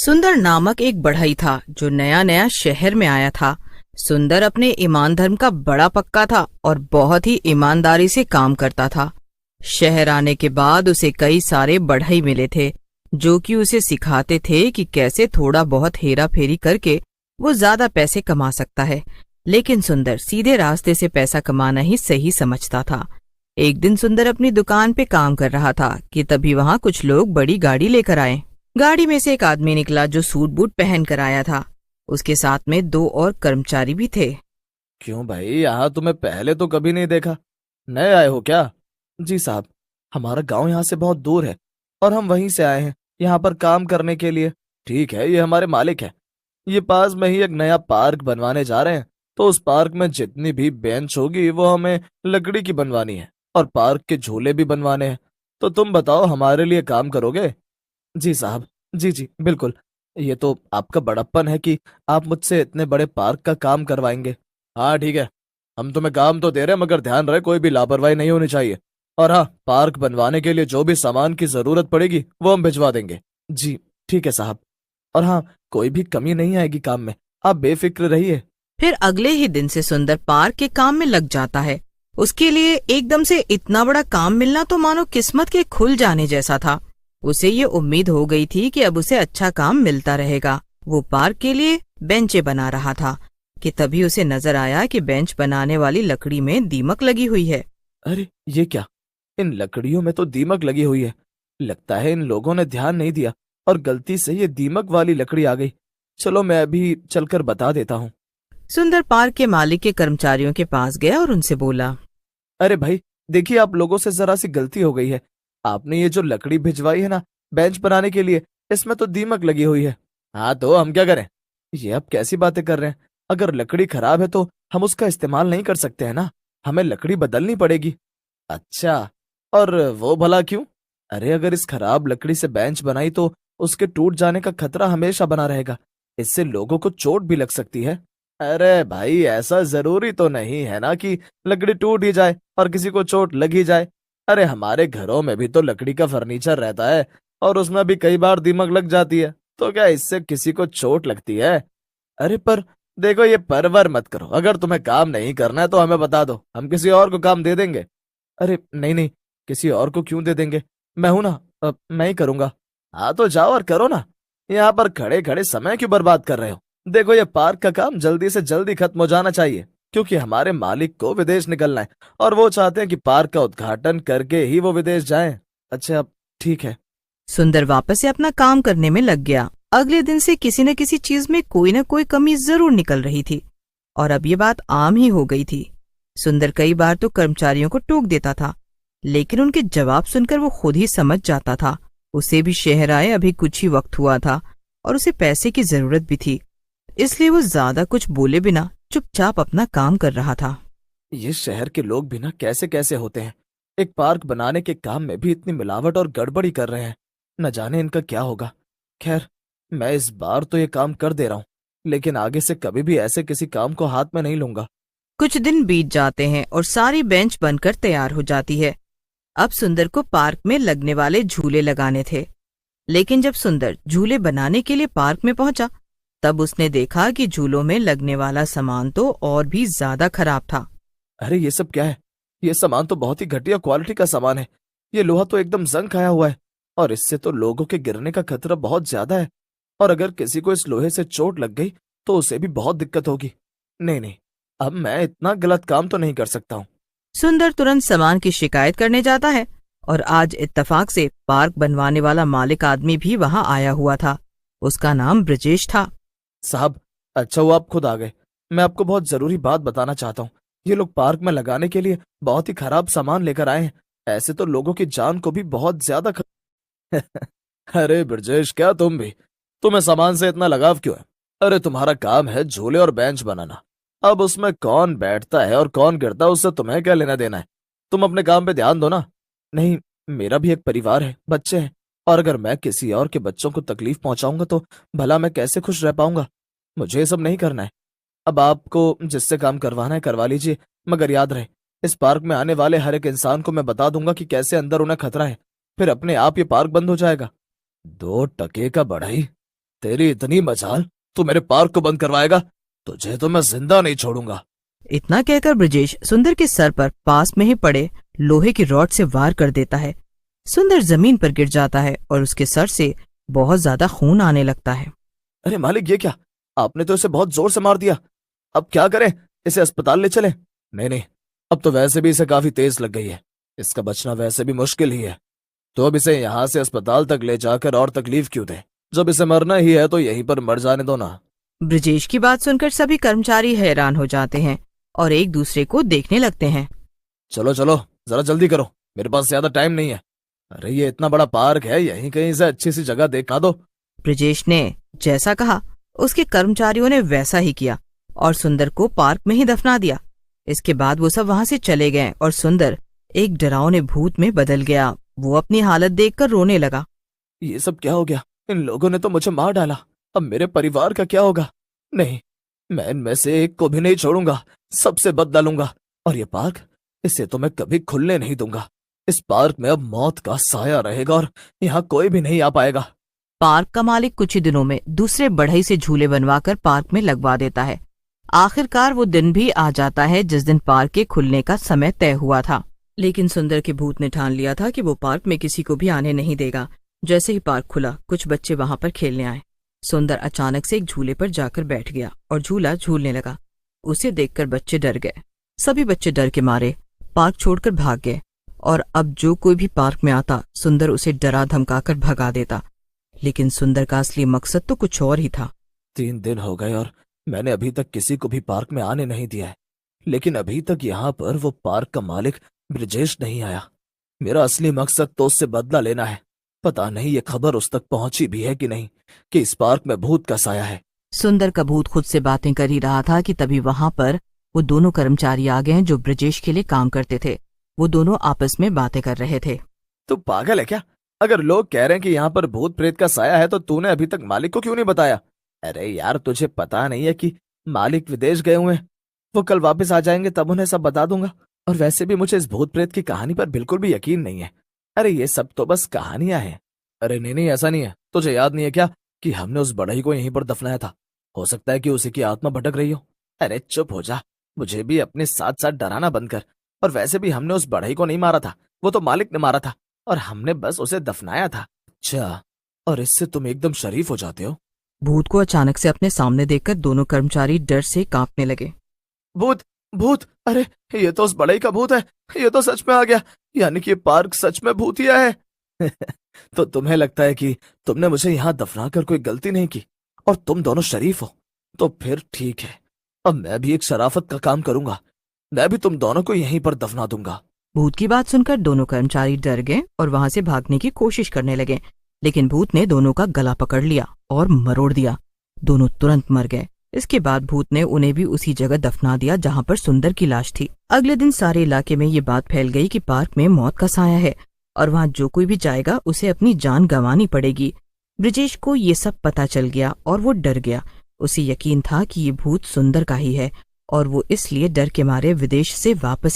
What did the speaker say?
सुंदर नामक एक बढ़ई था जो नया नया शहर में आया था। सुंदर अपने ईमान धर्म का बड़ा पक्का था और बहुत ही ईमानदारी से काम करता था। शहर आने के बाद उसे कई सारे बढ़ई मिले थे जो कि उसे सिखाते थे कि कैसे थोड़ा बहुत हेरा फेरी करके वो ज्यादा पैसे कमा सकता है। लेकिन सुंदर सीधे रास्ते से पैसा कमाना ही सही समझता था। एक दिन सुंदर अपनी दुकान पे काम कर रहा था कि तभी वहां कुछ लोग बड़ी गाड़ी लेकर आए। गाड़ी में से एक आदमी निकला जो सूट बूट पहन कर आया था। उसके साथ में दो और कर्मचारी भी थे। क्यों भाई, यहाँ तुम्हें पहले तो कभी नहीं देखा। नए आए हो क्या? जी साहब, हमारा गांव यहाँ से बहुत दूर है और हम वहीं से आए हैं यहाँ पर काम करने के लिए। ठीक है, ये हमारे मालिक है। ये पास में ही एक नया पार्क बनवाने जा रहे हैं, तो उस पार्क में जितनी भी बेंच होगी वो हमें लकड़ी की बनवानी है और पार्क के झूले भी बनवाने हैं। तो तुम बताओ, हमारे लिए काम करोगे? जी साहब, जी जी बिल्कुल। ये तो आपका बड़प्पन है कि आप मुझसे इतने बड़े पार्क का काम करवाएंगे। हाँ ठीक है, हम तुम्हें काम तो दे रहे हैं, मगर ध्यान रहे कोई भी लापरवाही नहीं होनी चाहिए। और हाँ, पार्क बनवाने के लिए जो भी सामान की जरूरत पड़ेगी वो हम भिजवा देंगे। जी ठीक है साहब। और हाँ, कोई भी कमी नहीं आएगी काम में, आप बेफिक्र रहिए। फिर अगले ही दिन से सुंदर पार्क के काम में लग जाता है। उसके लिए एकदम से इतना बड़ा काम मिलना तो मानो किस्मत के खुल जाने जैसा था। उसे ये उम्मीद हो गई थी कि अब उसे अच्छा काम मिलता रहेगा। वो पार्क के लिए बेंचें बना रहा था कि तभी उसे नजर आया कि बेंच बनाने वाली लकड़ी में दीमक लगी हुई है। अरे ये क्या, इन लकड़ियों में तो दीमक लगी हुई है। लगता है इन लोगों ने ध्यान नहीं दिया और गलती से ये दीमक वाली लकड़ी आ गई। चलो मैं अभी चलकर बता देता हूँ। सुंदर पार्क के मालिक के कर्मचारियों के पास गया और उनसे बोला। अरे भाई, देखिए आप लोगों से जरा सी गलती हो गई है। आपने ये जो लकड़ी भिजवाई है ना बेंच बनाने के लिए, इसमें तो दीमक लगी हुई है। हाँ तो हम क्या करें? ये आप कैसी बातें कर रहे हैं? अगर लकड़ी खराब है तो हम उसका इस्तेमाल नहीं कर सकते हैं ना, हमें लकड़ी बदलनी पड़ेगी। अच्छा, और वो भला क्यों? अरे अगर इस खराब लकड़ी से बेंच बनाई तो उसके टूट जाने का खतरा हमेशा बना रहेगा। इससे लोगों को चोट भी लग सकती है। अरे भाई, ऐसा जरूरी तो नहीं है ना कि लकड़ी टूट ही जाए और किसी को चोट लग ही जाए। अरे हमारे घरों में भी तो लकड़ी का फर्नीचर रहता है और उसमें भी कई बार दीमक लग जाती है, तो क्या इससे किसी को चोट लगती है? अरे पर देखो, ये परवर मत करो। अगर तुम्हें काम नहीं करना है तो हमें बता दो, हम किसी और को काम दे देंगे। अरे नहीं नहीं, किसी और को क्यों दे देंगे, मैं हूं ना, मैं ही करूंगा। हाँ तो जाओ और करो ना, यहाँ पर खड़े खड़े समय क्यों बर्बाद कर रहे हो? देखो, ये पार्क का काम जल्दी से जल्दी खत्म हो जाना चाहिए, क्योंकि हमारे मालिक को विदेश निकलना है और वो चाहते हैं कि पार्क का उद्घाटन करके ही वो विदेश जाएं। अच्छा ठीक है। सुंदर वापस से अपना काम करने में लग गया। अगले दिन से किसी न किसी चीज में कोई न कोई कमी जरूर निकल रही थी और अब ये बात आम ही हो गई थी। सुंदर कई बार तो कर्मचारियों को टोक देता था, लेकिन उनके जवाब सुनकर वो खुद ही समझ जाता था। उसे भी शहर आए अभी कुछ ही वक्त हुआ था और उसे पैसे की जरूरत भी थी, इसलिए वो ज्यादा कुछ बोले बिना चुपचाप अपना काम कर रहा था। ये शहर के लोग भी ना कैसे कैसे होते हैं, एक पार्क बनाने के काम में भी इतनी मिलावट और गड़बड़ी कर रहे हैं। न जाने इनका क्या होगा। खैर, मैं इस बार तो ये काम कर दे रहा हूँ, लेकिन आगे से कभी भी ऐसे किसी काम को हाथ में नहीं लूंगा। कुछ दिन बीत जाते हैं और सारी बेंच बनकर तैयार हो जाती है। अब सुंदर को पार्क में लगने वाले झूले लगाने थे, लेकिन जब सुंदर झूले बनाने के लिए पार्क में पहुंचा तब उसने देखा कि झूलों में लगने वाला सामान तो और भी ज्यादा खराब था। अरे ये सब क्या है? ये सामान तो बहुत ही घटिया क्वालिटी का सामान है। ये लोहा तो एकदम जंग खाया हुआ है और इससे तो लोगों के गिरने का खतरा बहुत ज्यादा है। और अगर किसी को इस लोहे से चोट लग गई तो उसे भी बहुत दिक्कत होगी। नहीं नहीं, अब मैं इतना गलत काम तो नहीं कर सकता हूँ। सुंदर तुरंत सामान की शिकायत करने जाता है और आज इत्तेफाक से पार्क बनवाने वाला मालिक आदमी भी वहां आया हुआ था। उसका नाम ब्रजेश था। साहब, अच्छा हुआ आप खुद आ गए। मैं आपको बहुत जरूरी बात बताना चाहता हूँ। ये लोग पार्क में लगाने के लिए बहुत ही खराब सामान लेकर आए हैं। ऐसे तो लोगों की जान को भी बहुत ज्यादा अरे ब्रजेश, क्या तुम भी? तुम्हें सामान से इतना लगाव क्यों है? अरे तुम्हारा काम है झूले और बेंच बनाना। अब उसमें कौन बैठता है और कौन गिरता है उससे तुम्हें क्या लेना देना है? तुम अपने काम पे ध्यान दो ना। नहीं, मेरा भी एक परिवार है, बच्चे हैं, और अगर मैं किसी और के बच्चों को तकलीफ पहुंचाऊंगा तो भला मैं कैसे खुश रह पाऊंगा? मुझे ये सब नहीं करना है। अब आपको जिससे काम करवाना है करवा लीजिए, मगर याद रहे, इस पार्क में आने वाले हर एक इंसान को मैं बता दूंगा कि कैसे अंदर उन्हें खतरा है। फिर अपने आप ये पार्क बंद हो जाएगा। 2 टके का बढ़ई? तेरी इतनी मजाल, तू मेरे पार्क को बंद करवाएगा? तुझे तो मैं जिंदा नहीं छोड़ूंगा। इतना कहकर ब्रजेश सुंदर के सर पर पास में ही पड़े लोहे की रॉड से वार कर देता है। सुंदर जमीन पर गिर जाता है और उसके सर से बहुत ज्यादा खून आने लगता है। अरे मालिक, ये क्या? आपने तो इसे बहुत जोर से मार दिया। अब क्या करें? इसे अस्पताल ले चलें? नहीं नहीं, अब तो वैसे भी इसे काफी तेज लग गई है, इसका बचना वैसे भी मुश्किल ही है। तो अब इसे यहाँ से अस्पताल तक ले जाकर और तकलीफ क्यों दे? जब इसे मरना ही है तो यहीं पर मर जाने दो ना। ब्रजेश की बात सुनकर सभी कर्मचारी हैरान हो जाते हैं और एक दूसरे को देखने लगते हैं। चलो चलो, जरा जल्दी करो, मेरे पास ज्यादा टाइम नहीं है। अरे ये इतना बड़ा पार्क है, यहीं कहीं से अच्छी सी जगह देखा दो। ब्रजेश ने जैसा कहा उसके कर्मचारियों ने वैसा ही किया और सुंदर को पार्क में ही दफना दिया। इसके बाद वो सब वहां से चले गए और सुंदर एक डरावने भूत में बदल गया। वो अपनी हालत देखकर रोने लगा। ये सब क्या हो गया? इन लोगों ने तो मुझे मार डाला। अब मेरे परिवार का क्या होगा? नहीं, मैं इनमें से एक को भी नहीं छोड़ूंगा, सबसे बदला लूंगा। और ये पार्क, इसे तो मैं कभी खुलने नहीं दूंगा। इस पार्क में अब मौत का साया रहेगा और यहाँ कोई भी नहीं आ पाएगा। पार्क का मालिक कुछ ही दिनों में दूसरे बढ़ई से झूले बनवाकर पार्क में लगवा देता है। आखिरकार वो दिन भी आ जाता है जिस दिन पार्क के खुलने का समय तय हुआ था। लेकिन सुंदर के भूत ने ठान लिया था कि वो पार्क में किसी को भी आने नहीं देगा। जैसे ही पार्क खुला, कुछ बच्चे वहां पर खेलने आए। सुंदर अचानक से एक झूले पर जाकर बैठ गया और झूला झूलने लगा। उसे देखकर बच्चे डर गए। सभी बच्चे डर के मारे पार्क छोड़कर भाग गए और अब जो कोई भी पार्क में आता, सुंदर उसे डरा धमकाकर भगा देता। लेकिन सुंदर का असली मकसद तो कुछ और ही था। 3 दिन हो गए और मैंने अभी तक किसी को भी पार्क में आने नहीं दिया है। लेकिन अभी तक यहाँ पर वो पार्क का मालिक ब्रजेश नहीं आया। मेरा असली मकसद तो उससे बदला लेना है। पता नहीं ये खबर उस तक पहुंची भी है कि नहीं कि इस पार्क में भूत का साया है। सुंदर का भूत खुद से बातें कर ही रहा था कि तभी वहां पर वो दोनों कर्मचारी आ गए हैं जो ब्रजेश के लिए काम करते थे। वो दोनों आपस में बातें कर रहे थे। तू पागल है क्या? अगर लोग कह रहे हैं कि यहाँ पर भूत प्रेत का साया है तो तूने अभी तक मालिक को क्यों नहीं बताया? अरे यार, तुझे पता नहीं है कि मालिक विदेश गए हुए हैं? वो कल वापस आ जाएंगे, तब उन्हें सब बता दूंगा। और वैसे भी मुझे इस भूत प्रेत की कहानी पर बिल्कुल भी यकीन नहीं है। अरे ये सब तो बस कहानियां हैं। अरे नहीं नहीं, ऐसा नहीं है। तुझे याद नहीं है क्या कि हमने उस बढ़ई को यहीं पर दफनाया था? हो सकता है कि उसी की आत्मा भटक रही हो। अरे चुप हो जा, मुझे भी अपने साथ साथ डराना बंद कर। और वैसे भी हमने उस बढ़ई को नहीं मारा था, वो तो मालिक ने मारा था और हमने बस उसे दफनाया था। अच्छा, और इससे तुम एकदम शरीफ हो जाते हो? भूत को अचानक से अपने सामने देखकर दोनों कर्मचारी डर से कांपने लगे। भूत भूत! अरे ये तो उस बढ़ई का भूत है। ये तो सच में आ गया, यानी कि ये पार्क सच में भूतिया है। तो तुम्हें लगता है कि तुमने मुझे यहाँ दफना कर कोई गलती नहीं की और तुम दोनों शरीफ हो? तो फिर ठीक है, अब मैं भी एक शराफत का काम करूंगा। मैं भी तुम दोनों को यहीं पर दफना दूंगा। भूत की बात सुनकर दोनों कर्मचारी डर गए और वहां से भागने की कोशिश करने लगे। लेकिन भूत ने दोनों का गला पकड़ लिया और मरोड़ दिया। दोनों तुरंत मर गए। इसके बाद भूत ने उन्हें भी उसी जगह दफना दिया जहां पर सुंदर की लाश थी। अगले दिन सारे इलाके में ये बात फैल गई कि पार्क में मौत का साया है और वहां जो कोई भी जाएगा उसे अपनी जान गंवानी पड़ेगी। ब्रजेश को ये सब पता चल गया और वो डर गया। उसे यकीन था कि ये भूत सुंदर का ही है और वो इसलिए डर के मारे विदेश से वापस